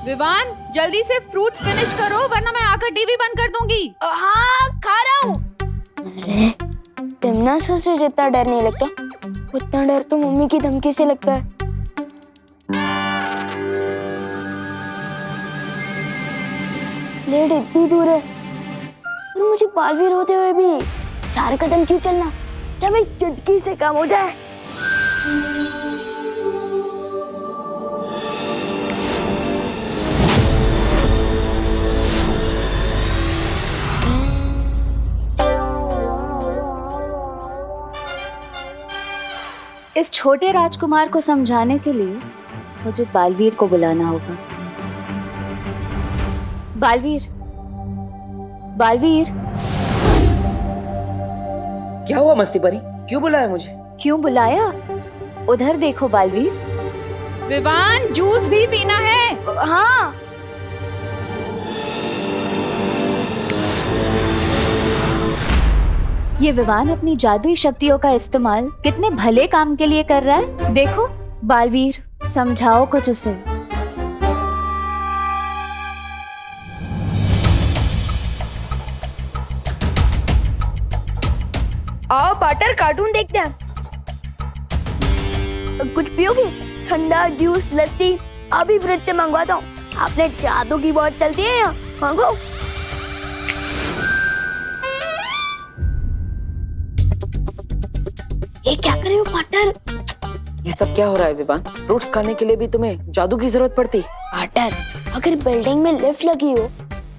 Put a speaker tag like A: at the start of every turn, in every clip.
A: विवान, जल्दी से fruits finish करो वरना मैं आकर टीवी बंद कर दूंगी।
B: हाँ, खा रहा हूँ। अरे टिमनासा से जितना डर नहीं लगता उतना डर तो मम्मी की धमकी से लगता है। प्लेट इतनी दूर है और मुझे बालवीर होते हुए भी 4 कदम क्यों चलना जब एक चुटकी से काम हो जाए।
C: इस छोटे राजकुमार को समझाने के लिए मुझे बालवीर को बुलाना होगा। बालवीर, बालवीर।
D: क्या हुआ मस्ती परी? क्यों बुलाया मुझे?
C: क्यों बुलाया? उधर देखो बालवीर।
A: विवान, जूस भी पीना है।
B: हाँ।
C: ये विवान अपनी जादुई शक्तियों का इस्तेमाल कितने भले काम के लिए कर रहा है। देखो बालवीर, समझाओ कुछ उसे।
B: आओ पार्टनर, कार्टून देखते हैं। कुछ पियोगे? ठंडा जूस, लस्सी? अभी फ्रिज से मंगवाता हूँ। आपने जादू की बहुत चलती है यहाँ, मांगो। ये क्या कर रहे हो पार्टनर?
D: ये सब क्या हो रहा है विवान? फ्रूट्स खाने के लिए भी तुम्हें जादू की जरूरत पड़ती?
B: पार्टनर, अगर बिल्डिंग में लिफ्ट लगी हो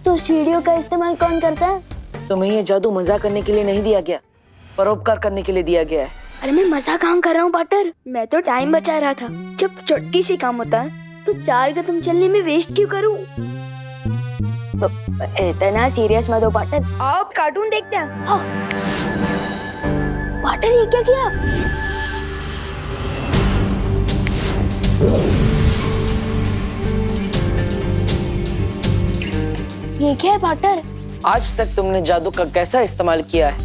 B: तो सीढ़ियों का इस्तेमाल कौन करता है?
D: तुम्हें ये जादू मजाक करने के लिए नहीं दिया गया, परोपकार करने के लिए दिया गया है।
B: अरे मैं मजाक काम कर रहा हूँ पार्टनर, मैं तो टाइम बचा रहा था। जब चुटकी से काम होता है तो 4 कदम चलने में वेस्ट क्यों करूँ? इतना सीरियस मत हो पार्टनर, आओ कार्टून देखते हैं। हाँ। पार्टनर, ये क्या किया? ये क्या है पार्टनर?
D: आज तक तुमने जादू का कैसा इस्तेमाल किया है,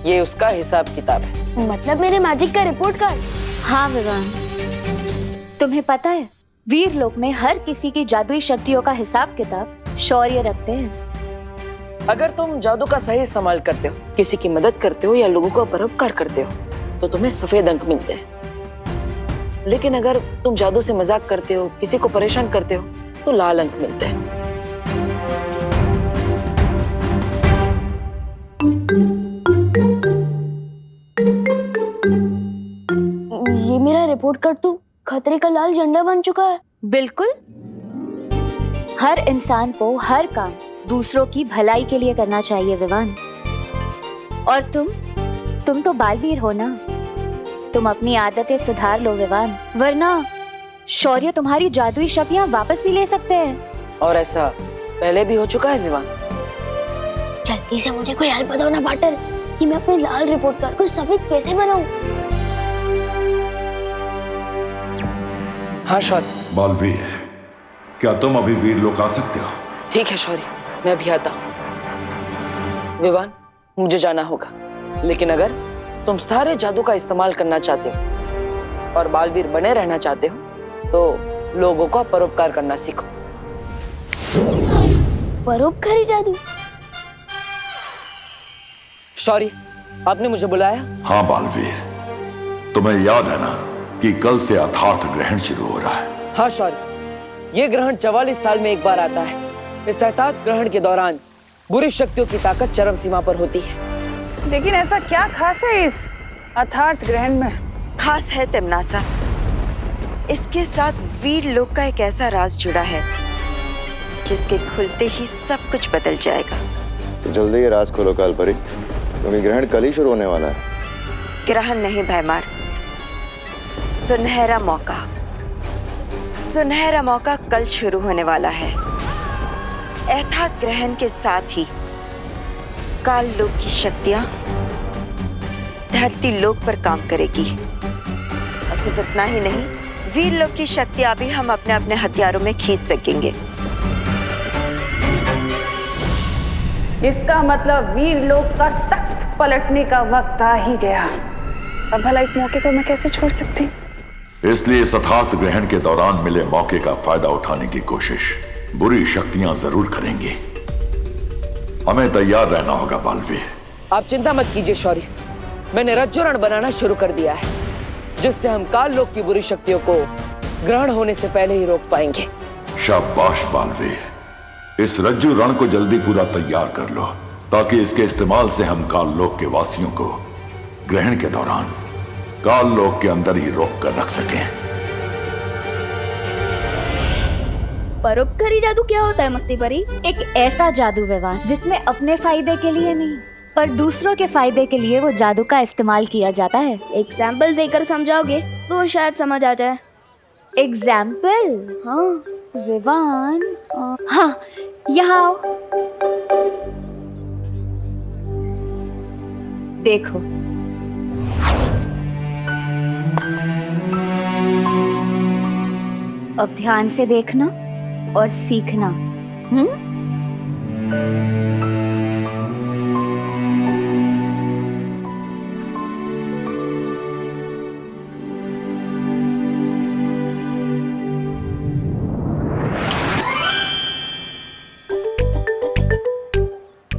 D: ये उसका हिसाब किताब है।
B: मतलब मेरे मैजिक का रिपोर्ट कार्ड?
C: हाँ विवान, तुम्हें पता है वीर लोक में हर किसी की जादुई शक्तियों का हिसाब किताब शौर्य रखते हैं।
D: अगर तुम जादू का सही इस्तेमाल करते हो, किसी की मदद करते हो या लोगों का परोपकार करते हो तो तुम्हें सफेद अंक मिलते हैं। लेकिन अगर तुम जादू से मजाक करते हो, किसी को परेशान करते हो तो लाल अंक मिलते हैं।
B: ये मेरा रिपोर्ट कार्ड तो खतरे का लाल झंडा बन चुका है।
C: बिल्कुल, हर इंसान को हर काम दूसरों की भलाई के लिए करना चाहिए विवान। और तुम तो बालवीर हो ना, तुम अपनी आदतें सुधार लो विवान, वरना शौर्य तुम्हारी जादुई शक्तियां वापस भी ले सकते हैं।
D: और ऐसा पहले भी हो चुका है विवान।
B: जल्दी से मुझे कोई हेल्प बताओ ना पार्टनर, कि मैं अपने लाल रिपोर्ट कार्ड को सफेद कैसे बनाऊं?
D: हाँ शौर्य।
E: बालवीर, क्या तुम अभी वीर लोक आ सकते हो?
D: ठीक है शौर्य, मैं अभी आता हूँ। विवान, मुझे जाना होगा, लेकिन अगर तुम सारे जादू का इस्तेमाल करना चाहते हो और बालवीर बने रहना चाहते हो तो लोगों का परोपकार करना सीखो।
B: परोपकारी जादू?
D: शौर्य, आपने मुझे बुलाया?
E: हाँ बालवीर, तुम्हें याद है ना कि कल से अथार्थ ग्रहण शुरू हो रहा है?
D: हाँ शौर्य, ये ग्रहण 44 साल में एक बार आता है। इस अथार्थ ग्रहण के दौरान बुरी शक्तियों की ताकत चरम सीमा पर होती है।
F: लेकिन ऐसा क्या खास है इस अथार्थ ग्रहण में?
G: खास है तिमनासा, इसके साथ वीर लोक का एक ऐसा राज जुड़ा है जिसके खुलते ही सब कुछ बदल जाएगा।
H: तो जल्दी ये राज खोलो कालपरी, क्योंकि ग्रहण कल ही शुरू होने वाला है।
G: ग्रहण नहीं भैमार, सुनहरा मौका। सुनहरा मौका कल शुरू होने वाला है। अथार्थ ग्रहण के साथ ही काल लोक की शक्तियां धरती लोक पर काम करेगी। और सिर्फ इतना ही नहीं, वीर लोक की शक्तियां भी हम अपने अपने हथियारों में खींच सकेंगे।
F: इसका मतलब वीर लोक का तख्त पलटने का वक्त आ ही गया। अब भला इस मौके को मैं कैसे छोड़ सकती?
E: इसलिए इस अथार्थ ग्रहण के दौरान मिले मौके का फायदा उठाने की कोशिश बुरी शक्तियां जरूर करेंगी। हमें तैयार रहना होगा बालवीर।
D: आप चिंता मत कीजिए शौर्य, मैंने रज्जुरण बनाना शुरू कर दिया है, जिससे हम काल लोक की बुरी शक्तियों को ग्रहण होने से पहले ही रोक पाएंगे।
E: शाबाश बालवीर, इस रज्जु रण को जल्दी पूरा तैयार कर लो, ताकि इसके इस्तेमाल से हम काल लोक के वासियों को ग्रहण के दौरान काल लोक के अंदर ही रोक कर रख सकें।
B: परोपकारी जादू क्या होता है मस्ती परी?
C: एक ऐसा जादू विवान जिसमें अपने फायदे के लिए नहीं पर दूसरों के फायदे के लिए वो जादू का इस्तेमाल किया जाता है।
B: एग्जाम्पल देकर समझाओगे तो शायद समझ आ जाए।
C: एग्जाम्पल?
B: हाँ
C: विवान, हाँ यहाँ आओ। देखो, अब ध्यान से देखना और सीखना।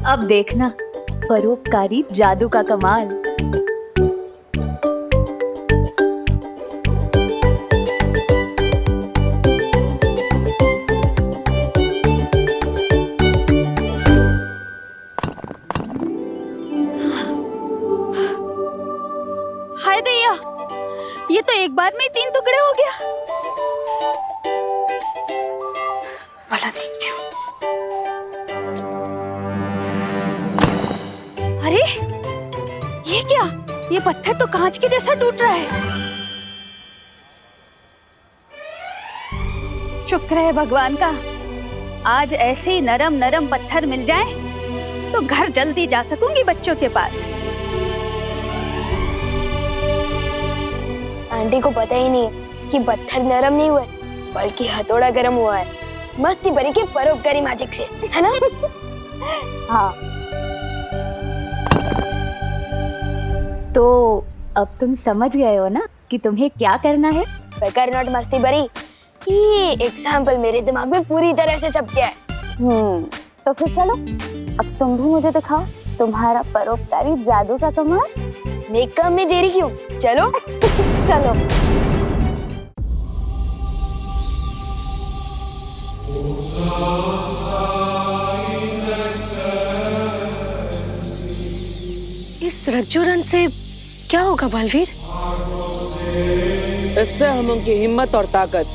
C: अब देखना परोपकारी जादू का कमाल।
F: हाय दैया, ये तो एक बार में ही 3 टुकड़े हो गया। भला देखती हूँ। अरे ये क्या? ये पत्थर तो कांच के जैसा टूट रहा है। शुक्र है भगवान का, आज ऐसे ही नरम नरम पत्थर मिल जाए तो घर जल्दी जा सकूंगी बच्चों के पास।
B: आंटी को पता ही नहीं है कि पत्थर नरम नहीं हुआ बल्कि हथौड़ा गर्म हुआ है, मस्ती भरी के परोपकारी मैजिक से, है ना?
C: हाँ, तो अब तुम समझ गए हो ना कि तुम्हें क्या करना है?
B: बेकार नॉट मस्ती भरी, ये एग्जाम्पल मेरे दिमाग में पूरी तरह से छप गया है।
C: तो फिर चलो, अब तुम भी मुझे दिखाओ तुम्हारा परोपकारी जादू का कमाल।
B: नेक काम में देरी क्यों, चलो।
C: चलो।
F: इस रज्जुरण से क्या होगा बालवीर?
D: इससे हम उनकी हिम्मत और ताकत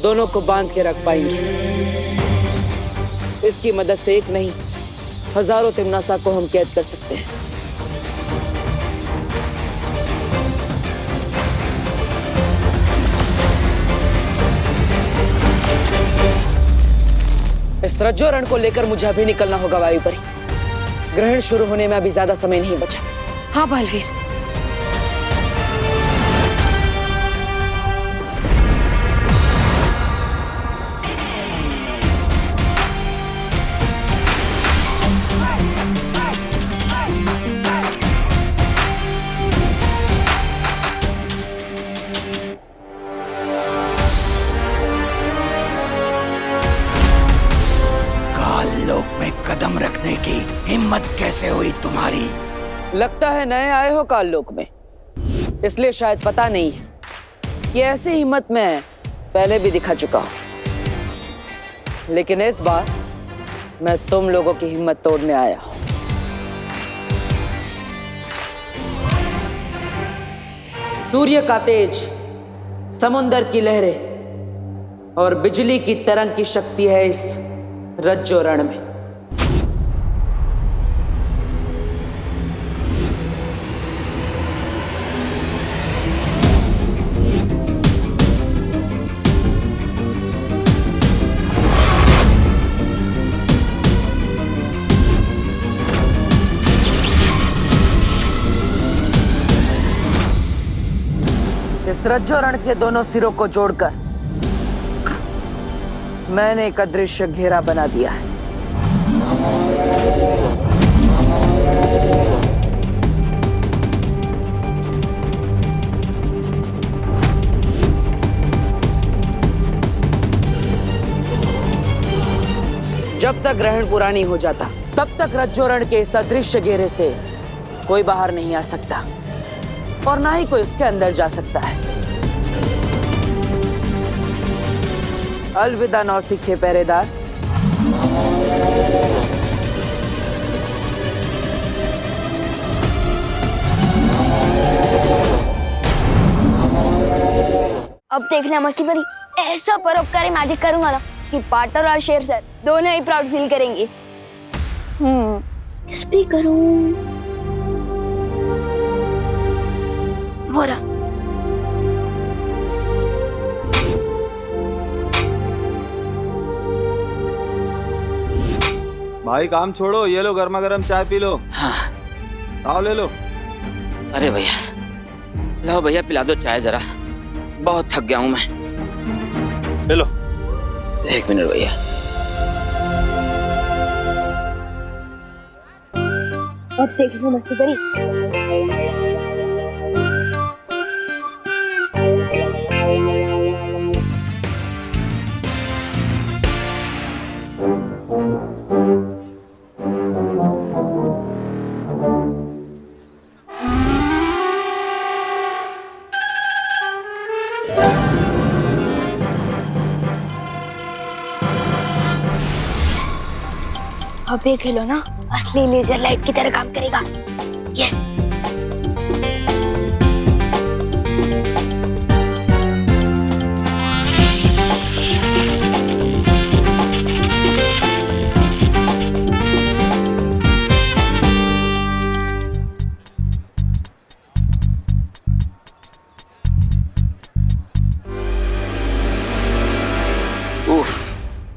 D: दोनों को बांध के रख पाएंगे। इसकी मदद से एक नहीं, हजारों तिमनासा को हम कैद कर सकते हैं। इस रज्जुरण को लेकर मुझे अभी निकलना होगा वायुपरी। ग्रहण शुरू होने में अभी ज्यादा समय नहीं बचा।
F: हाँ बालवीर।
I: लोक में कदम रखने की हिम्मत कैसे हुई तुम्हारी?
D: लगता है नए आए हो काल लोक में, इसलिए शायद पता नहीं है कि ऐसी हिम्मत मैं पहले भी दिखा चुका हूं। लेकिन इस बार मैं तुम लोगों की हिम्मत तोड़ने आया हूं। सूर्य का तेज, समुंदर की लहरें और बिजली की तरंग की शक्ति है इस रज्जुरण में। इस रज्जुरण के दोनों सिरों को जोड़कर मैंने एक अदृश्य घेरा बना दिया है। जब तक ग्रहण पूरा नहीं हो जाता तब तक रज्जोरण के इस अदृश्य घेरे से कोई बाहर नहीं आ सकता और ना ही कोई उसके अंदर जा सकता है। अलविदा नौसिखे पहरेदार।
B: अब देखना मस्ती भरी, ऐसा परोपकारी मैजिक करूंगा ना कि पार्टनर और शेर सर दोनों ही प्राउड फील करेंगे। किस पे करूं? वो रहा।
J: भाई काम छोड़ो, ये लो गर्मा गर्म चाय पी लो।
I: हाँ।
J: आओ ले लो।
I: अरे भैया, लो भैया पिला दो चाय जरा, बहुत थक गया हूं मैं।
J: ले लो।
I: एक मिनट भैया।
B: अब देखना मस्ती भरी। अब ये खेलो ना असली लेजर लाइट की तरह काम करेगा। यस।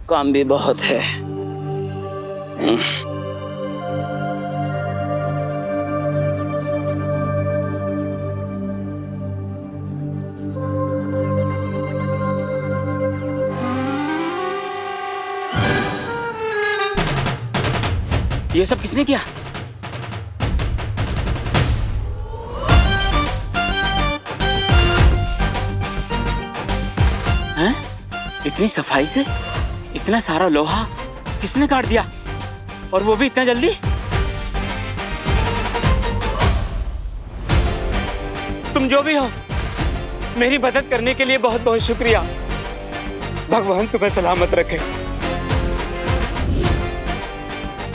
I: काम भी बहुत है। ये सब किसने किया? हैं? इतनी सफाई से इतना सारा लोहा किसने काट दिया, और वो भी इतना जल्दी? तुम जो भी हो, मेरी मदद करने के लिए बहुत बहुत शुक्रिया। भगवान तुम्हें सलामत रखे।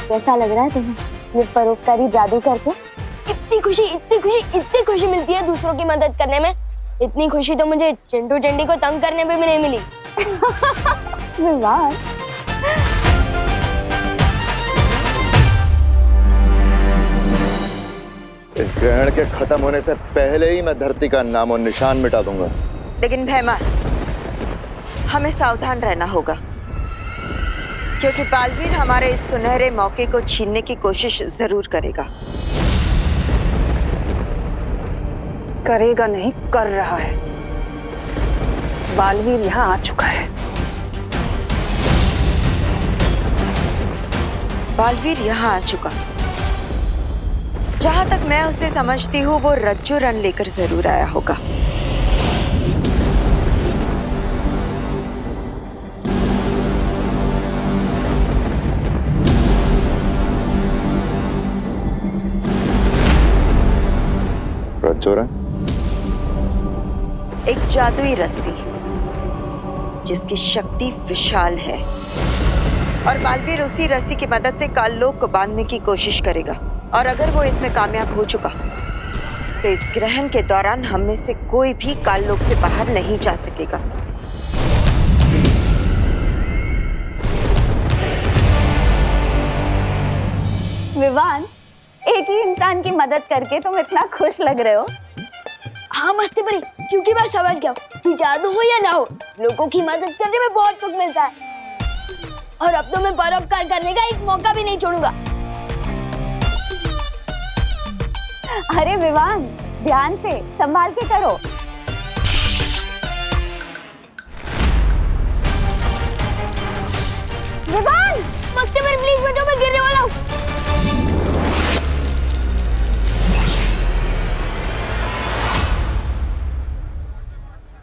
B: कैसा लग रहा है तुम्हें ये परोपकारी जादू करके? इतनी खुशी मिलती है दूसरों की मदद करने में। इतनी खुशी तो मुझे चिंटू टेंडी को तंग करने पे भी नहीं मिली। विवान,
H: इस ग्रहण के खत्म होने से पहले ही मैं धरती का नामो निशान मिटा दूंगा।
G: लेकिन भैमान, हमें सावधान रहना होगा, क्योंकि बालवीर हमारे इस सुनहरे मौके को छीनने की कोशिश जरूर करेगा।
F: करेगा नहीं, कर रहा है। बालवीर यहाँ आ चुका है।
G: बालवीर यहाँ आ चुका। जहां तक मैं उसे समझती हूँ, वो रज्जू रन लेकर जरूर आया होगा।
H: रज्जू रन?
G: एक जादुई रस्सी जिसकी शक्ति विशाल है, और बालवीर उसी रस्सी की मदद से काललोक को बांधने की कोशिश करेगा। और अगर वो इसमें कामयाब हो चुका तो इस ग्रहण के दौरान हम में से कोई भी काललोक से बाहर नहीं जा सकेगा।
C: विवान, एक ही इंसान की मदद करके तुम इतना खुश लग रहे हो।
B: हाँ मस्ती भरी, क्योंकि मैं समझ गया कि जादू हो या ना हो, लोगों की मदद करने में बहुत सुख मिलता है। और अब तो मैं परोपकार करने का एक मौका भी नहीं छोड़ूंगा।
C: अरे विवान, ध्यान से संभाल के करो। विवान,
B: मस्ती भरी प्लीज बचाओ, मैं गिरने वाला हूँ।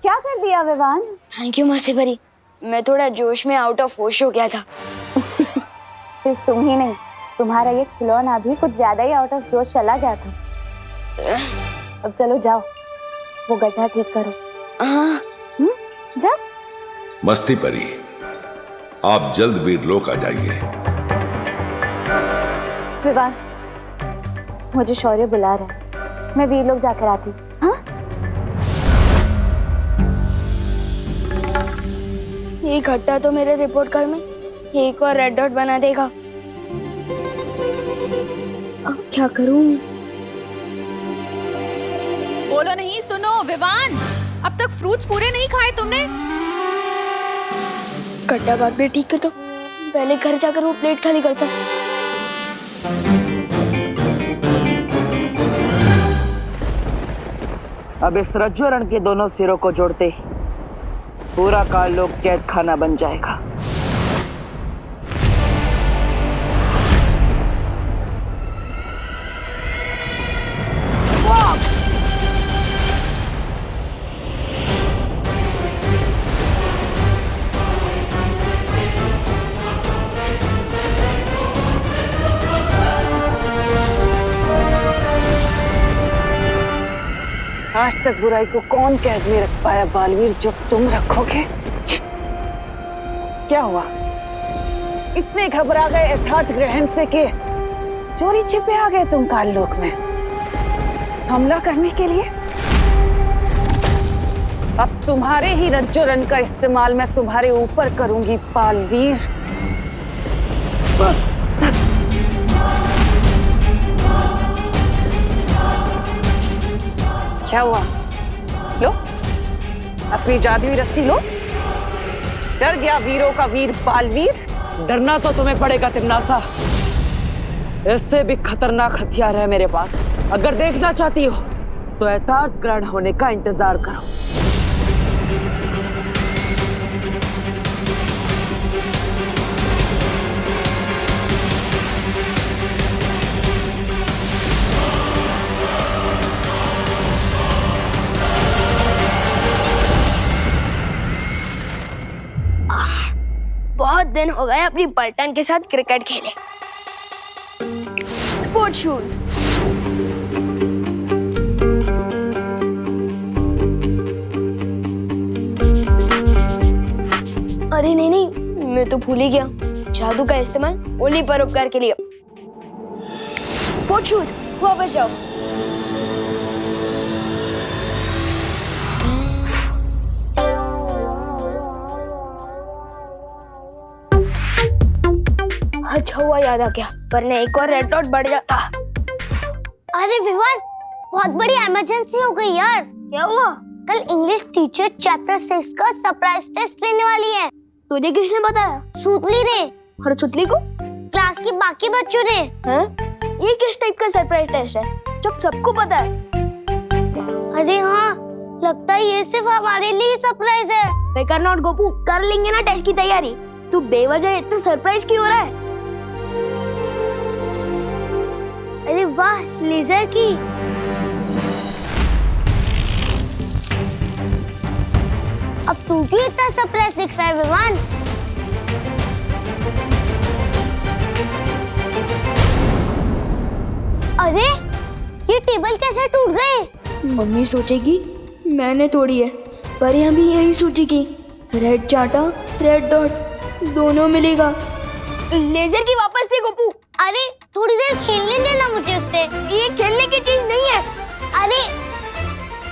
C: क्या कर दिया विवान?
B: थैंक यू मस्ती भरी, मैं थोड़ा जोश में आउट ऑफ होश हो गया था।
C: सिर्फ तुम ही नहीं, तुम्हारा ये खिलौना भी कुछ ज्यादा ही आउट ऑफ जोश चला गया था। अब चलो जाओ, वो गड्ढा ठीक करो। जाओ।
E: मस्ती परी, आप जल्द वीरलोक आ जाइए।
C: विवान, मुझे शौर्य बुला रहा है, मैं वीरलोक जाकर आती। हाँ?
B: ये घट्टा तो मेरे रिपोर्ट कार्ड में एक और रेड डॉट बना देगा। अब क्या करूं?
A: बोलो नहीं, सुनो विवान, अब तक फ्रूट्स पूरे नहीं खाए तुमने।
B: घट्टा बात भी ठीक कर दो, पहले घर जाकर वो प्लेट खाली करता।
D: अब इस रज्जुरण के दोनों सिरों को जोड़ते ही पूरा काल लोक कैद खाना बन जाएगा। आज तक बुराई को कौन कैद में रख पाया बालवीर, जो तुम रखोगे? क्या हुआ? इतने घबरा गए यथार्थ ग्रहण से कि चोरी छिपे आ गए तुम काल लोक में हमला करने के लिए? अब तुम्हारे ही रज्जुरन का इस्तेमाल मैं तुम्हारे ऊपर करूंगी बालवीर। क्या हुआ? लो अपनी जादुई रस्सी लो। डर गया वीरों का वीर बालवीर? डरना तो तुम्हें पड़ेगा तिमनासा। इससे भी खतरनाक हथियार है मेरे पास। अगर देखना चाहती हो तो यथार्थ ग्रहण होने का इंतजार करो।
B: बहुत दिन हो गए अपनी पलटन के साथ क्रिकेट खेले। Sport shoes. अरे नहीं, मैं तो भूल ही गया, जादू का इस्तेमाल ओली परोपकार के लिए। स्पोर्ट शूज, वापस जाओ। अच्छा हुआ याद आ गया, वरना एक और रेड डॉट बढ़ जाता।
K: अरे विवान, बहुत बड़ी इमरजेंसी हो गई यार।
B: क्या हुआ?
K: कल इंग्लिश टीचर चैप्टर 6 का सरप्राइज टेस्ट लेने वाली है।
B: तुझे किसने बताया?
K: सूतली ने।
B: और सुतली को?
K: क्लास के बाकी बच्चों ने।
B: हैं? ये किस टाइप का सरप्राइज टेस्ट है जब सबको पता है?
K: अरे हाँ, लगता है ये सिर्फ हमारे लिए सरप्राइज है।
B: फिकर नॉट गोपू, कर लेंगे ना टेस्ट की तैयारी। तू बेवजह इतना सरप्राइज क्यों हो रहा है?
K: अरे वाह, लेजर की। अब तू क्यों इतना सरप्राइज दिख रहा है विवान? अरे ये टेबल कैसे टूट गए?
B: मम्मी सोचेगी मैंने तोड़ी है, पर यहाँ भी यही सोचेगी रेड चाटा रेड डॉट दोनों मिलेगा। लेजर की वापस दे गोपू।
K: अरे थोड़ी देर खेलने देना मुझे उससे।
B: ये खेलने की चीज नहीं है।
K: अरे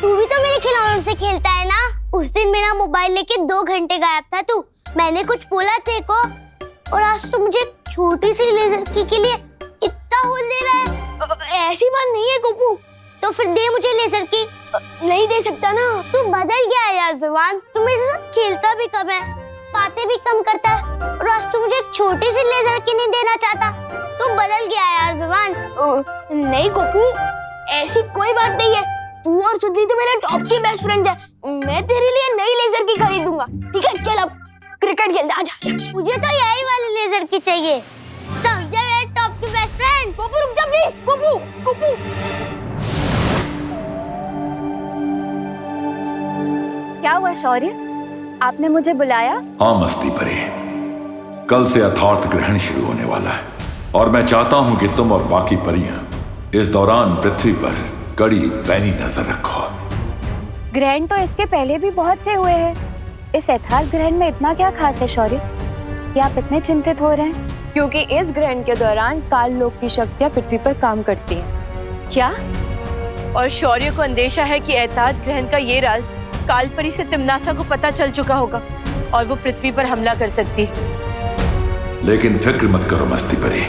K: तू भी तो मेरे खिलौनों से खेलता है ना। उस दिन मेरा मोबाइल लेके 2 घंटे गायब था तू। मैंने कुछ बोला तेरे को, और आज तू मुझे छोटी सी लेजर की के लिए इतना होल दे रहा है।
B: ऐसी बात नहीं है गोपू।
K: तो फिर दे मुझे लेजर की।
B: नहीं दे सकता ना।
K: तू बदल गया है यार विवान। तू मेरे साथ खेलता भी कम है, बातें भी कम करता है, और आज तू मुझे एक छोटी सी लेजर की नहीं देना चाहता। तू बदल गया है यार विवान।
B: नहीं गोपू, ऐसी कोई बात नहीं है। तू और सुधरी तो मेरे टॉप की बेस्ट फ्रेंड है। मैं तेरे लिए नई लेजर की खरीदूंगा। ठीक है, चल अब क्रिकेट खेलते आजा।
K: मुझे तो यही वाली लेजर की चाहिए। समझा मेरे टॉप की बेस्ट फ्रेंड।
B: गोपू रुक जा प्लीज। गोपू गोपू।
C: क्या हुआ शौर्य, आपने मुझे बुलाया?
E: हाँ मस्ती परी, कल से यथार्थ ग्रहण शुरू होने वाला है और मैं चाहता हूं कि तुम और बाकी परियां इस दौरान पृथ्वी पर कड़ी पैनी नजर रखो।
C: ग्रहण तो इसके पहले भी बहुत से हुए हैं। इस यथार्थ ग्रहण में इतना क्या खास है शौर्य कि आप इतने चिंतित हो रहे हैं?
B: क्योंकि इस ग्रहण के दौरान काल लोक की शक्तियां पृथ्वी पर काम करती हैं।
C: क्या?
B: और शौर्य को अंदेशा है कि यथार्थ ग्रहण का ये राज कालपरी से तिम्नासा को पता चल चुका होगा और वो पृथ्वी पर हमला कर सकती है।
E: लेकिन फिक्र मत करो मस्ती परी,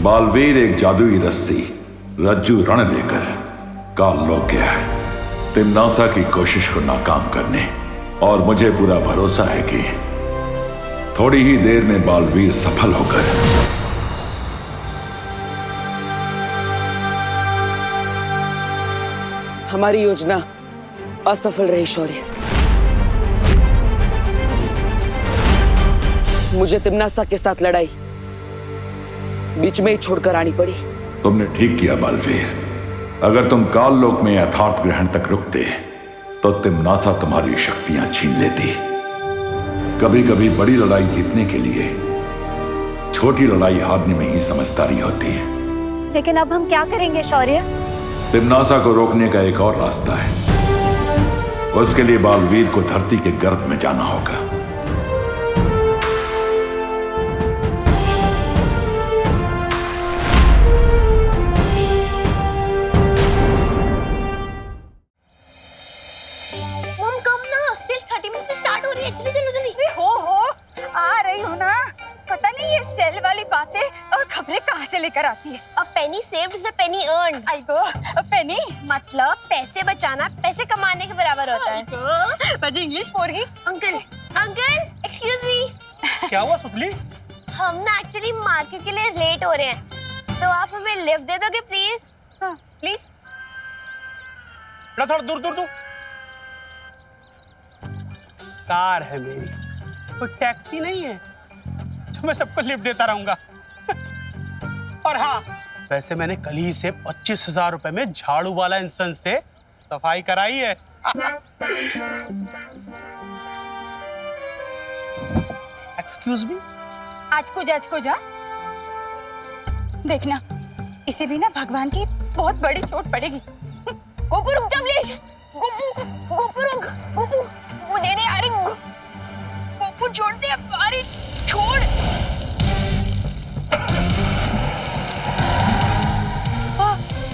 E: बालवीर एक जादुई रस्सी रज्जु रण लेकर काल लोक गया है तिम्नासा की कोशिश को नाकाम करने, और मुझे पूरा भरोसा है कि थोड़ी ही देर में बालवीर सफल होकर
D: हमारी योजना असफल रही शौर्य। मुझे तिम्नासा के साथ लड़ाई बीच में ही छोड़कर आनी पड़ी।
E: तुमने ठीक किया बालवीर। अगर तुम काल लोक में यथार्थ ग्रहण तक रुकते तो तिम्नासा तुम्हारी शक्तियां छीन लेती। कभी कभी बड़ी लड़ाई जीतने के लिए छोटी लड़ाई हारने में ही समझदारी होती है।
C: लेकिन अब हम क्या करेंगे शौर्य?
E: तिम्नासा को रोकने का एक और रास्ता है। उसके लिए बालवीर को धरती के गर्भ में जाना होगा।
F: लेकर आती है।
K: A penny saved is a penny earned.
F: आई गो पेनी
K: मतलब पैसे बचाना पैसे कमाने के बराबर होता है।
F: बजी इंग्लिश बोल रही।
K: Uncle excuse me.
I: क्या हुआ सुखली?
K: हम ना एक्चुअली मार्केट के लिए लेट हो रहे हैं, तो आप हमें लिफ्ट दे दोगे प्लीज?
F: हाँ प्लीज।
I: थोड़ा दूर दूर दूर। कार है मेरी, कोई टैक्सी नहीं है जो मैं सबको लिफ्ट देता रहूंगा। और हाँ, वैसे मैंने कल ही से 25,000 रुपए में झाड़ू वाला इंसान से सफाई कराई है। Excuse me.
F: आज को जा देखना, इसे भी ना भगवान की बहुत बड़ी चोट पड़ेगी।
K: गोपू रुक जा प्लीज। गोपू रुक। गोपू मुझे नहीं, अरे गोपू छोड़ दे, अरे छोड़।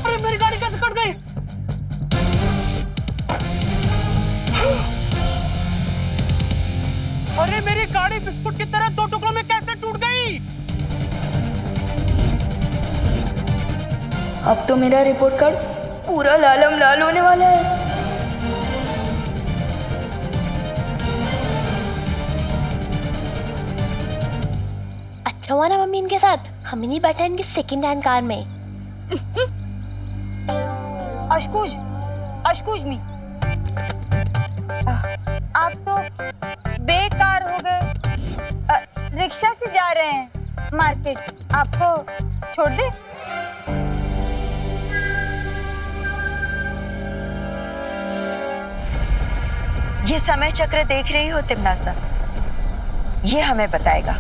I: अरे मेरी गाड़ी कैसे कट गई? अरे मेरी गाड़ी बिस्कुट की तरह दो टुकड़ों में कैसे टूट गई?
A: अब तो मेरा रिपोर्ट कार्ड पूरा लालम लाल होने वाला है।
K: अच्छा हुआ ना मम्मी इनके साथ हम ही नहीं बैठे इनकी सेकंड हैंड कार में।
F: अशकुज मी, आप तो बेकार हो गए। रिक्शा से जा रहे हैं मार्केट, आपको छोड़ दे?
G: ये समय चक्र देख रही हो तिम्नासा? ये हमें बताएगा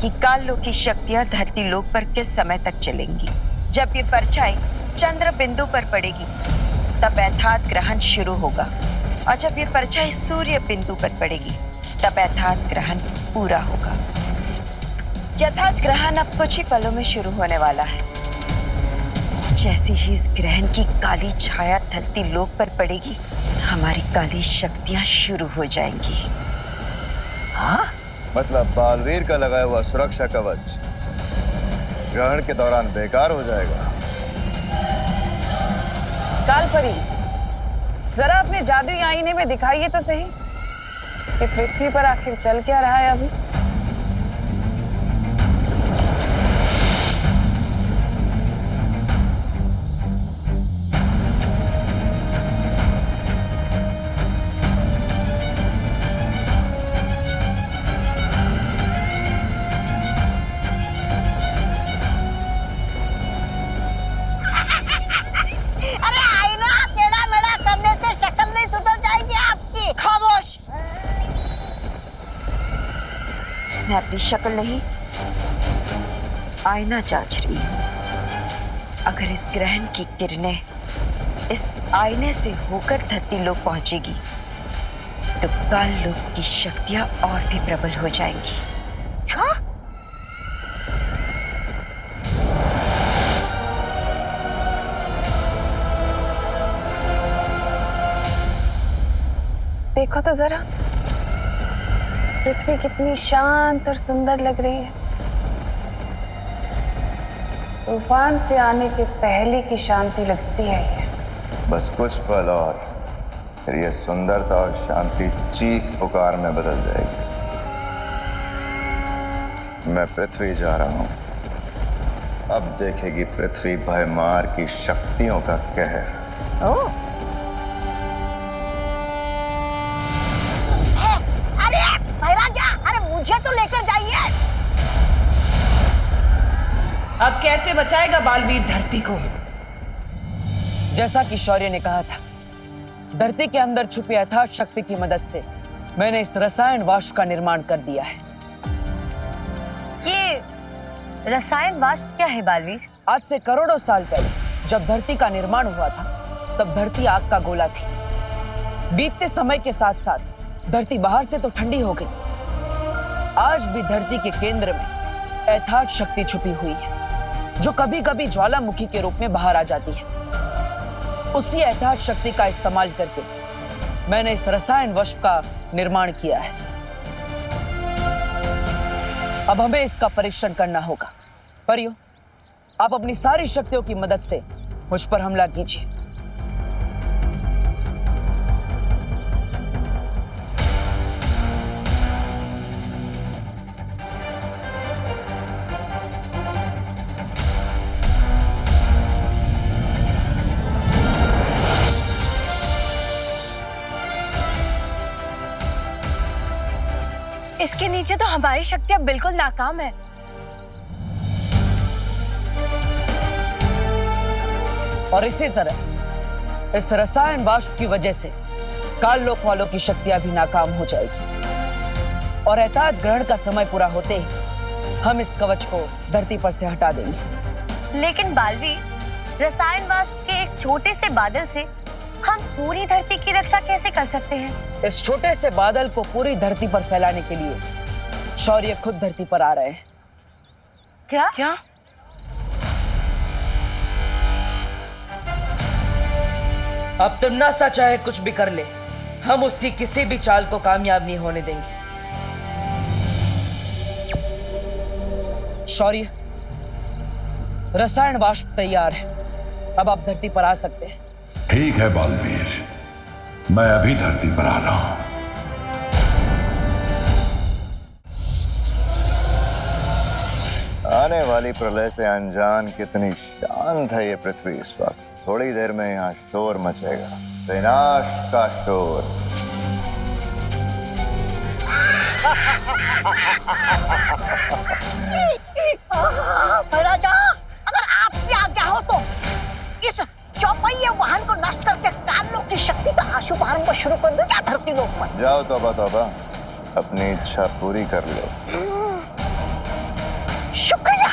G: कि काल लोक की शक्तियां धरती लोक पर किस समय तक चलेंगी। जब ये परछाई चंद्र बिंदु पर पड़ेगी तब यथार्थ ग्रहण शुरू होगा, और जब ये परछाई सूर्य बिंदु पर पड़ेगी तब यथार्थ ग्रहण पूरा होगा। यथार्थ ग्रहण अब कुछ ही पलों में शुरू होने वाला है। जैसे ही इस ग्रहण की काली छाया धरती लोक पर पड़ेगी, हमारी काली शक्तियां शुरू हो जाएंगी।
H: हाँ? मतलब बालवीर का लगाया हुआ सुरक्षा कवच ग्रहण के दौरान बेकार हो जाएगा।
L: कालपरी, जरा अपने जादुई आईने में दिखाइए तो सही कि पृथ्वी पर आखिर चल क्या रहा है अभी।
G: मैं अपनी शक्ल नहीं आईना जांच रही हूँ। अगर इस ग्रहण की किरणें इस आईने से होकर धरती लोक पहुंचेगी तो काल लोक की शक्तियां और भी प्रबल हो जाएंगी।
K: क्या?
L: देखो तो जरा, पृथ्वी कितनी शांत और सुंदर लग रही है। तूफान से आने के पहले की शांति लगती है ये।
H: बस कुछ पल और फिर ये सुंदरता और शांति चीख पुकार में बदल जाएगी। मैं पृथ्वी जा रहा हूं। अब देखेगी पृथ्वी भयमार की शक्तियों का कहर।
K: अरे महाराजा, अरे मुझे तो लेकर जाइए।
L: अब कैसे बचाएगा बालवीर धरती को?
D: जैसा कि शौर्य ने कहा था, धरती के अंदर छुपी अथाह शक्ति की मदद से मैंने इस रसायन वाष्प का निर्माण कर दिया है।
C: ये रसायन वाष्प क्या है बालवीर?
D: आज से करोड़ों साल पहले जब धरती का निर्माण हुआ था, तब धरती आग का गोला थी। बीतते समय के साथ साथ धरती बाहर से तो ठंडी हो गई। आज भी धरती के केंद्र में अथाह शक्ति छुपी हुई है, जो कभी कभी ज्वालामुखी के रूप में बाहर आ जाती है। उसी अथाह शक्ति का इस्तेमाल करके मैंने इस रसायन वाष्प का निर्माण किया है। अब हमें इसका परीक्षण करना होगा। परियों, आप अपनी सारी शक्तियों की मदद से मुझ पर हमला कीजिए।
C: इसके नीचे तो हमारी शक्तियां बिल्कुल नाकाम है।
D: और इसी तरह इस रसायन वाष्प की वजह से काल लोक वालों की शक्तियां भी नाकाम हो जाएगी। और अर्थात ग्रहण का समय पूरा होते ही हम इस कवच को धरती पर से हटा देंगे।
C: लेकिन बालवीर, रसायन वाष्प के एक छोटे से बादल से हम पूरी धरती की रक्षा कैसे कर सकते हैं?
D: इस छोटे से बादल को पूरी धरती पर फैलाने के लिए शौर्य खुद धरती पर आ रहे हैं।
C: क्या?
L: क्या?
D: अब तुम नासा चाहे कुछ भी कर ले, हम उसकी किसी भी चाल को कामयाब नहीं होने देंगे। शौर्य, रसायन वाष्प तैयार है। अब आप धरती पर आ सकते हैं।
E: ठीक है बालवीर, मैं अभी धरती पर आ रहा हूं।
H: आने वाली प्रलय से अनजान कितनी शांत है ये पृथ्वी इस वक्त। थोड़ी देर में यहाँ शोर मचेगा, विनाश का शोर।
K: महाराजा, अगर आपकी आज्ञा हो तो इस चौपहिया वाहन को नष्ट करके काल लोक की शक्ति का शुभारंभ शुरू कर दो क्या धरती लोक पर?
H: जाओ तौबा तौबा, अपनी इच्छा पूरी कर लो।
K: शुक्रिया।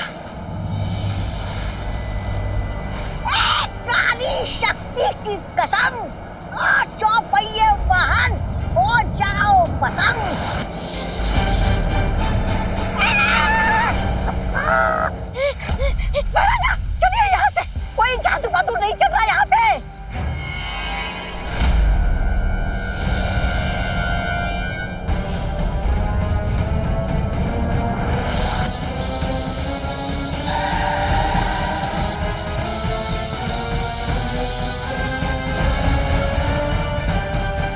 K: काली शक्ति की कसम, चौपहिया वाहन हो जाओ पतंग। महाराजा, चलिए यहाँ से, कोई जादू वादू नहीं चल रहा यहाँ पे।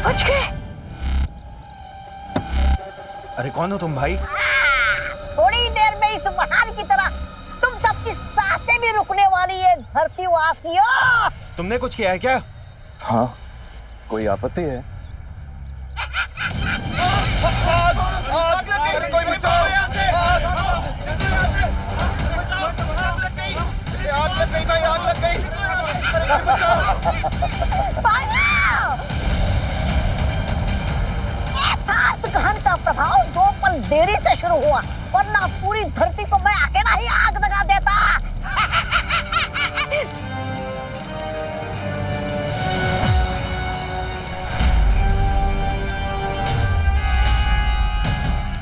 K: बच गए।
J: अरे कौन हो तुम भाई?
K: थोड़ी देर में इस वाहन की तरह तुम सबकी सांसें भी रुकने वाली है धरती वासियों।
J: तुमने कुछ किया है क्या?
H: हाँ, कोई आपत्ति है?
J: कोई बचाओ! आग लग गई भाई, आग लग गई!
K: ग्रहण का प्रभाव 2 पल देरी से शुरू हुआ
F: वरना पूरी धरती को मैं अकेला ही आग लगा देता।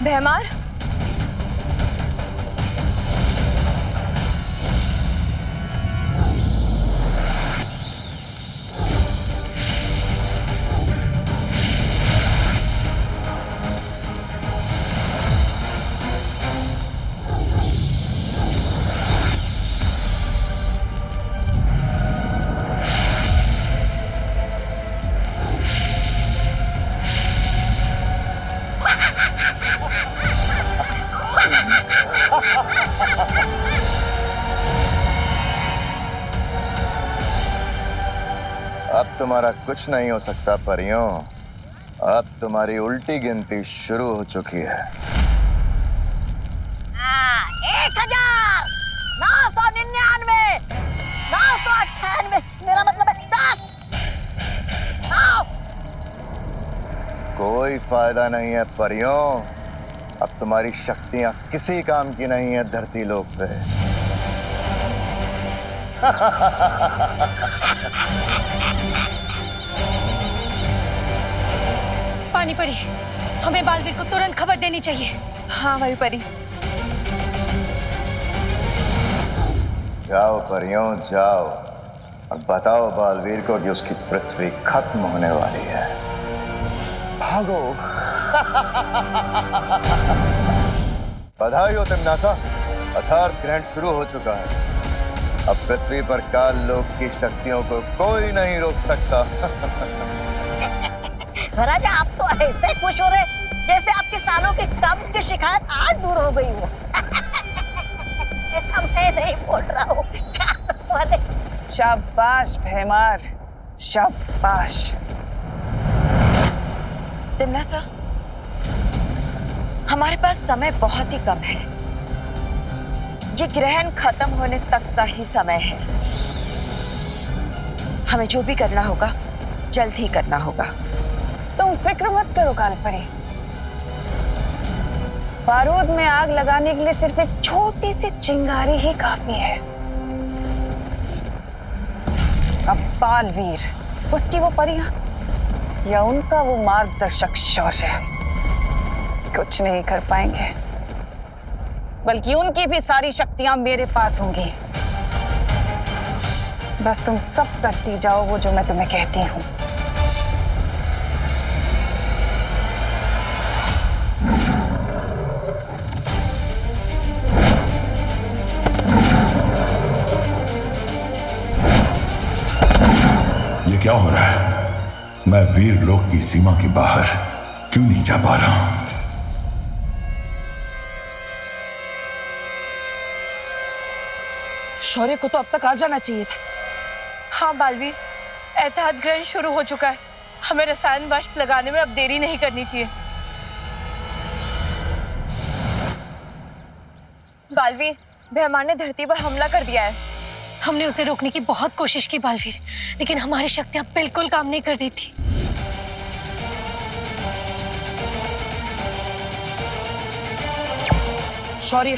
B: भैमार,
H: अब तुम्हारा कुछ नहीं हो सकता परियों। अब तुम्हारी उल्टी गिनती शुरू हो चुकी है।
F: 1999, 998, मेरा मतलब है 10, 9।
H: कोई फायदा नहीं है परियों। अब तुम्हारी शक्तियां किसी काम की नहीं है धरती लोक पे।
B: पानी परी, हमें बालवीर को तुरंत खबर देनी चाहिए। हाँ वायु परी।
H: जाओ परियों जाओ और बताओ बालवीर को कि उसकी पृथ्वी खत्म होने वाली है। भागो। बधाई हो तिम्नासा, अर्थात ग्रहण शुरू हो चुका है। अब पृथ्वी पर काल लोक की शक्तियों को कोई नहीं रोक सकता।
F: महाराजा, आप तो ऐसे खुश हो रहे जैसे आपके सालों की कब्ज की शिकायत आज दूर हो गई हो। ऐसा मैं नहीं बोल रहा हूँ।
L: शाबाश भैमार, शाबाश।
G: तिम्नासा, हमारे पास समय बहुत ही कम है। ये ग्रहण खत्म होने तक का ही समय है। हमें जो भी करना होगा जल्द ही करना होगा।
L: तुम फिक्र मत करो कालपरी। बारूद में आग लगाने के लिए सिर्फ एक छोटी सी चिंगारी ही काफी है। अब बालवीर, उसकी वो परियां या उनका वो मार्गदर्शक शौर्य कुछ नहीं कर पाएंगे, बल्कि उनकी भी सारी शक्तियां मेरे पास होंगी। बस तुम सब करती जाओ वो जो मैं तुम्हें कहती हूँ।
E: ये क्या हो रहा है? मैं वीर लोक की सीमा के बाहर क्यों नहीं जा पा रहा हूं?
D: शौर्य को तो अब तक आ जाना चाहिए था।
B: हाँ बालवीर, एहतियात ग्रहण शुरू हो चुका है। हमें रसायन वाष्प लगाने में अब देरी नहीं करनी चाहिए। बालवीर, भैमार ने धरती पर हमला कर दिया है। हमने उसे रोकने की बहुत कोशिश की बालवीर, लेकिन हमारी शक्तियां बिल्कुल काम नहीं कर रही थी।
D: शौर्य,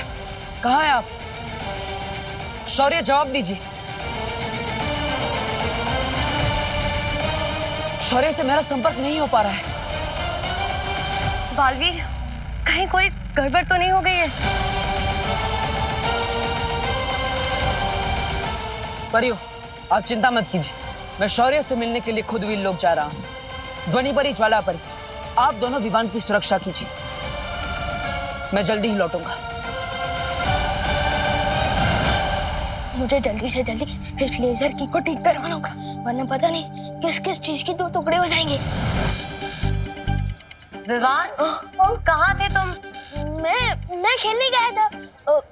D: कहाँ हैं आप? शौर्य, जवाब दीजिए। शौर्य से मेरा संपर्क नहीं हो पा रहा है।
B: बालवीर, कहीं कोई गड़बड़ तो नहीं हो गई है?
D: परियो, आप चिंता मत कीजिए। मैं शौर्य से मिलने के लिए खुद वीर लोक जा रहा हूँ। ध्वनि परी, ज्वाला परी, आप दोनों विमान की सुरक्षा कीजिए। मैं जल्दी ही लौटूंगा।
B: मुझे जल्दी से जल्दी इस लेजर की को ठीक करवाना होगा, वरना पता नहीं किस किस चीज की 2 टुकड़े हो जाएंगे।
K: विवान, कहाँ थे तुम? मैं खेलने गया था।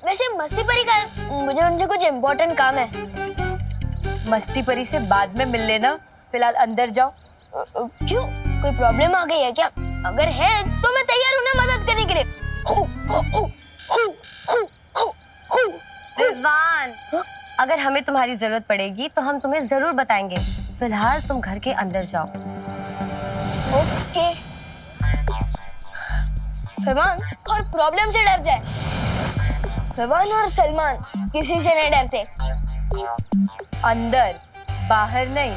K: वैसे मस्ती परी का है, मुझे उनसे कुछ इम्पोर्टेंट काम है।
B: मस्ती परी से बाद में मिल लेना, फिलहाल अंदर जाओ।
K: क्यों, कोई प्रॉब्लम आ गई है क्या? अगर है तो मैं तैयार हूँ ना मदद करने के लिए।
M: विवान, अगर हमें तुम्हारी जरूरत पड़ेगी तो हम तुम्हें जरूर बताएंगे। फिलहाल तुम घर के अंदर जाओ।
K: ओके। फरमान, और प्रॉब्लम से डर जाए
B: विवान और सलमान किसी से नहीं डरते।
M: अंदर बाहर नहीं।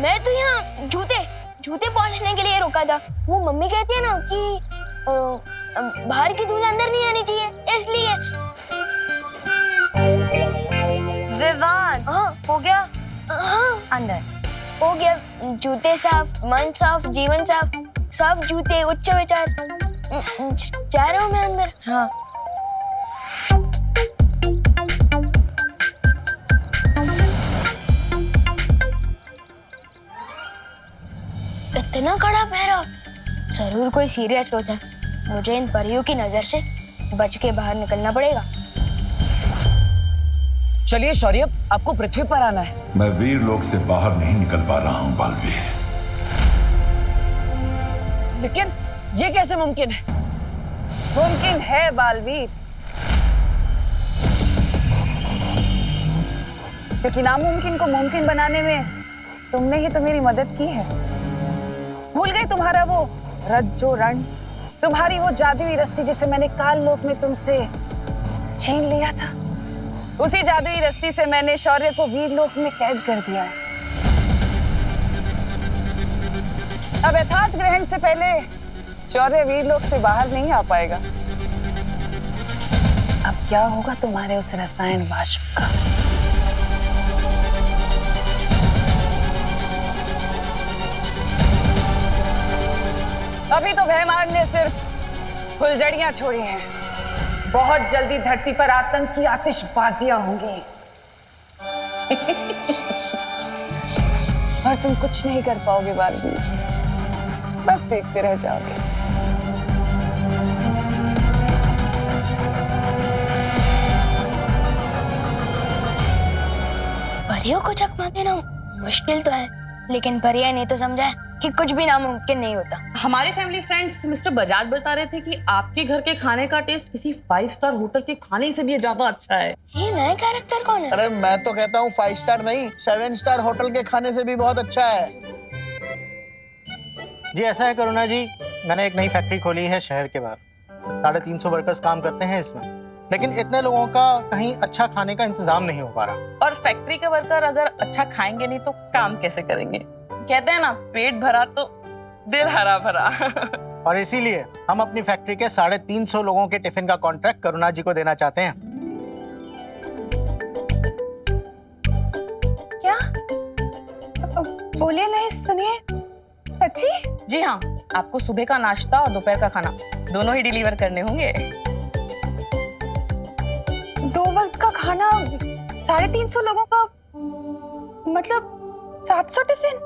B: मैं तो यहाँ जूते पॉलिशने के लिए रुका था। वो मम्मी कहती है ना कि बाहर की धूल अंदर नहीं आनी चाहिए, इसलिए।
M: विवान,
B: हाँ
M: हो गया?
B: हाँ
M: अंदर
B: हो गया। जूते साफ, मन साफ, जीवन साफ। साफ जूते, उच्च विचार। जा रहा हूँ मैं अंदर।
M: हाँ।
B: इतना कड़ा पहरा, जरूर कोई सीरियस लोग है। मुझे इन परियों की नजर से बच के बाहर निकलना पड़ेगा।
D: चलिए शौर्य, आपको पृथ्वी पर आना है।
E: मैं वीर लोक से बाहर नहीं निकल पा रहा हूँ बालवीर।
D: लेकिन ये कैसे मुमकिन है?
L: मुमकिन है बालवीर, क्योंकि नामुमकिन को मुमकिन बनाने में तुमने ही तो मेरी मदद की है। भूल गई तुम्हारा वो रज्जो रण, तुम्हारी वो जादुई रस्सी जिसे मैंने काल लोक में तुमसे छीन लिया था। उसी जादुई रस्सी से मैंने शौर्य को वीर लोक में कैद कर दिया है। अब यथार्थ ग्रहण से पहले शौर्य वीर लोक से बाहर नहीं आ पाएगा। अब क्या होगा तुम्हारे उस रसायन वाष्प का? अभी तो भयमान ने सिर्फ फुलझड़ियां छोड़ी हैं। बहुत जल्दी धरती पर आतंक की आतिशबाजियां होंगी। और तुम कुछ नहीं कर पाओगे बालवीर, बस देखते रह जाओगे।
B: परियों को चकमा देना मुश्किल तो है, लेकिन परिया ने तो समझा कि कुछ भी नामुमकिन नहीं होता।
N: हमारे फैमिली फ्रेंड्स मिस्टर बजाज बता रहे थे कि आपके घर के खाने का टेस्ट किसी 5 स्टार होटल के खाने से भी ज्यादा अच्छा है।
B: ये नया कैरेक्टर कौन है?
J: अरे मैं तो कहता हूँ 5 स्टार नहीं, 7 स्टार होटल के खाने से भी बहुत अच्छा है।
O: जी ऐसा है करुणा जी, मैंने एक नई फैक्ट्री खोली है शहर के बाहर। 350 वर्कर्स काम करते हैं इसमें, लेकिन इतने लोगों का कहीं अच्छा खाने का इंतजाम नहीं हो पा रहा।
N: और फैक्ट्री के वर्कर अगर अच्छा खाएंगे नहीं तो काम कैसे करेंगे? कहते हैं ना, पेट भरा तो दिल हरा भरा।
O: और इसीलिए हम अपनी फैक्ट्री के 350 लोगों के टिफिन का कॉन्ट्रैक्ट करुणा जी को देना चाहते हैं।
A: क्या? बोलिए नहीं, सुनिए। सच्ची?
N: जी हाँ, आपको सुबह का नाश्ता और दोपहर का खाना दोनों ही डिलीवर करने होंगे।
A: 2 वक्त का खाना 350 लोगों का, मतलब 700 टिफिन?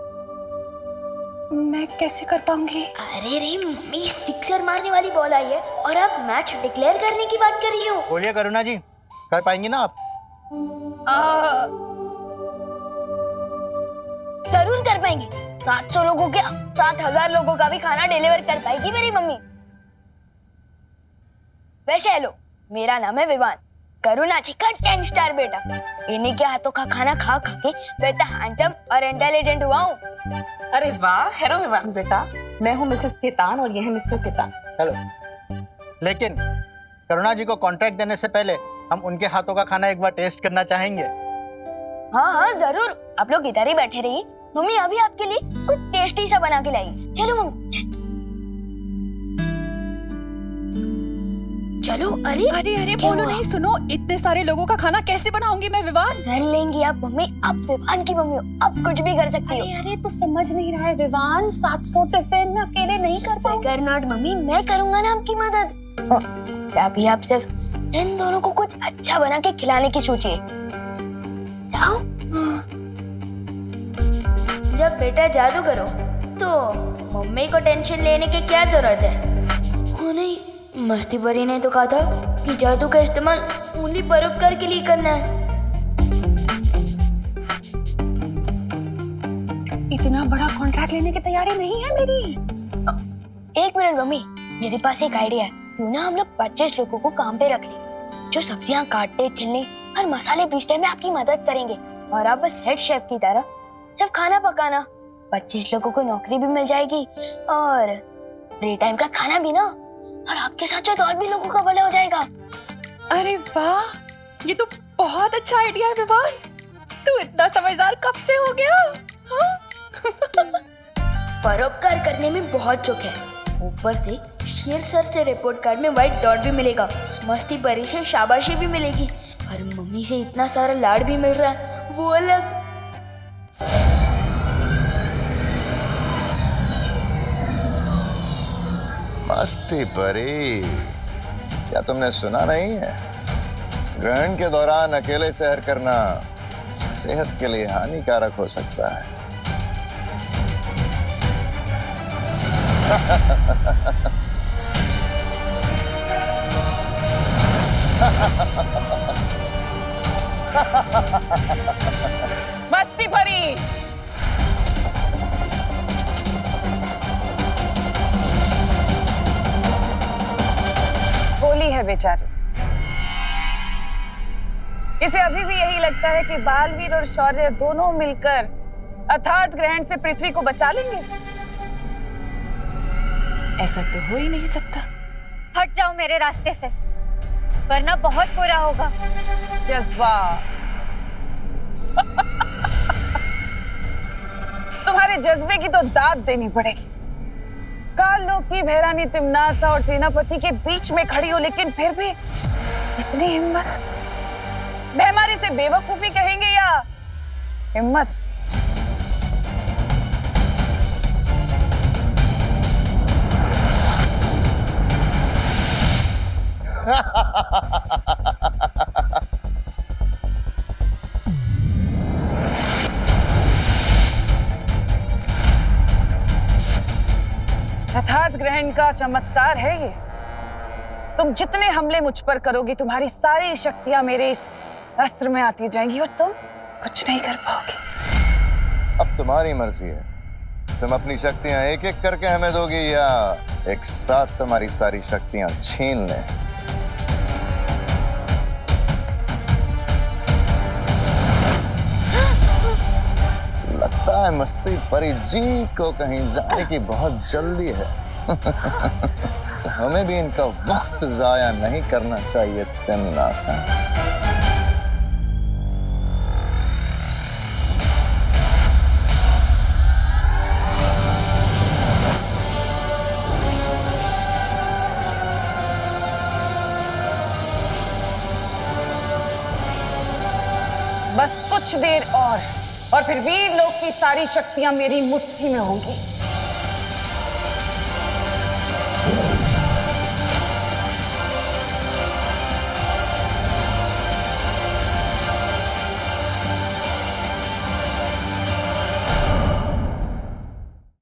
A: मैं कैसे कर पाऊंगी?
K: अरे रे मम्मी, सिक्सर मारने वाली बॉल आई है और आप मैच डिक्लेयर करने की बात कर रही हो।
O: बोलिए करुणा जी, कर पाएंगी ना आप?
B: जरूर कर पाएंगे। 700 लोगों के 7000 लोगों का भी खाना डिलीवर कर पाएगी मेरी मम्मी। वैसे हेलो, मेरा नाम है विवान, करुणा जी का 10 स्टार बेटा। इन्हीं के हाथों का खाना खा खा के मैं इतना हैंडसम और इंटेलिजेंट हुआ हूँ।
N: अरे वाह, हेलो विवान बेटा, मैं हूँ मिसेस केतान और ये है मिस्टर केतान।
O: हेलो। लेकिन करुणा जी को कॉन्ट्रैक्ट देने से पहले हम उनके हाथों का खाना एक बार टेस्ट करना चाहेंगे।
B: हाँ हाँ जरूर, आप लोग इधर ही बैठे रहिए, मम्मी अभी आपके लिए कुछ टेस्टी सा बना के लाई। चलो मम्मी
A: चलो। अरे अरे अरे बोलो नहीं, सुनो, इतने सारे लोगों का खाना कैसे बनाऊंगी मैं विवान?
B: कर लेंगी आप मम्मी, आप विवान की मम्मी हो, आप कुछ भी कर सकती हो।
A: अरे तो समझ नहीं रहा है विवान, 700 टिफिन मैं अकेले नहीं कर पाऊंगी।
B: फिकर नॉट मम्मी, मैं करूंगा ना आपकी मदद। अभी आप सिर्फ इन दोनों को कुछ अच्छा बना के खिलाने की सोचिए। जाओ।
K: जब बेटा जादू करो तो मम्मी को टेंशन लेने की क्या जरूरत है?
B: हो नहीं, मस्ती परी ने तो कहा था कि जादू का इस्तेमाल ओनली परोपकार के लिए करना है।
A: इतना बड़ा कॉन्ट्रैक्ट लेने की तैयारी नहीं है मेरी।
B: एक मिनट मम्मी, मेरे पास एक आइडिया है। क्यों ना हम लोग 25 लोगों को काम पे रख लें, जो सब्जियां काटने, छिलने और मसाले पीसने में आपकी मदद करेंगे, और आप बस हेड शेफ की तरह सिर्फ खाना पकाना। 25 लोगों को नौकरी भी मिल जाएगी और फ्री टाइम का खाना भी ना, और आपके साथ साथ और भी लोगों का भला हो जाएगा।
A: अरे वाह, ये तो बहुत अच्छा आइडिया है विवान। तू इतना समझदार कब से हो गया? हाँ?
B: परोपकार करने में बहुत चौक है। ऊपर से शेर सर से रिपोर्ट कार्ड में व्हाइट डॉट भी मिलेगा, मस्ती परी से शाबाशी भी मिलेगी, और मम्मी से इतना सारा लाड भी मिल रहा है, वो अलग।
H: मस्ती परी, क्या तुमने सुना नहीं है? ग्रहण के दौरान अकेले सैर करना सेहत के लिए हानिकारक हो सकता है।
L: मस्ती परी, होली है बेचारी। इसे अभी भी यही लगता है कि बालवीर और शौर्य दोनों मिलकर अर्थात ग्रहण से पृथ्वी को बचा लेंगे।
A: ऐसा तो हो ही नहीं सकता।
C: हट जाओ मेरे रास्ते से, वरना बहुत बुरा होगा।
L: जज्बा तुम्हारे जज्बे की तो दाद देनी पड़ेगी। काल लोक की भैरानी तिमनासा और सेनापति के बीच में खड़ी हो, लेकिन फिर भी इतनी हिम्मत। बेमारी से बेवकूफी कहेंगे या हिम्मत? यथार्थ ग्रहण का चमत्कार है ये। तुम जितने हमले मुझ पर करोगी, तुम्हारी सारी शक्तियां मेरे इस अस्त्र में आती जाएंगी और तुम कुछ नहीं कर पाओगे।
H: अब तुम्हारी मर्जी है, तुम अपनी शक्तियां एक एक करके हमें दोगी या एक साथ तुम्हारी सारी शक्तियां छीन लें। लगता है मस्ती परी जी को कहीं जाने की बहुत जल्दी है। हमें भी इनका वक्त जाया नहीं करना चाहिए तिमनासा।
L: बस कुछ देर और फिर वीर लोक की सारी शक्तियां मेरी मुट्ठी में होंगी।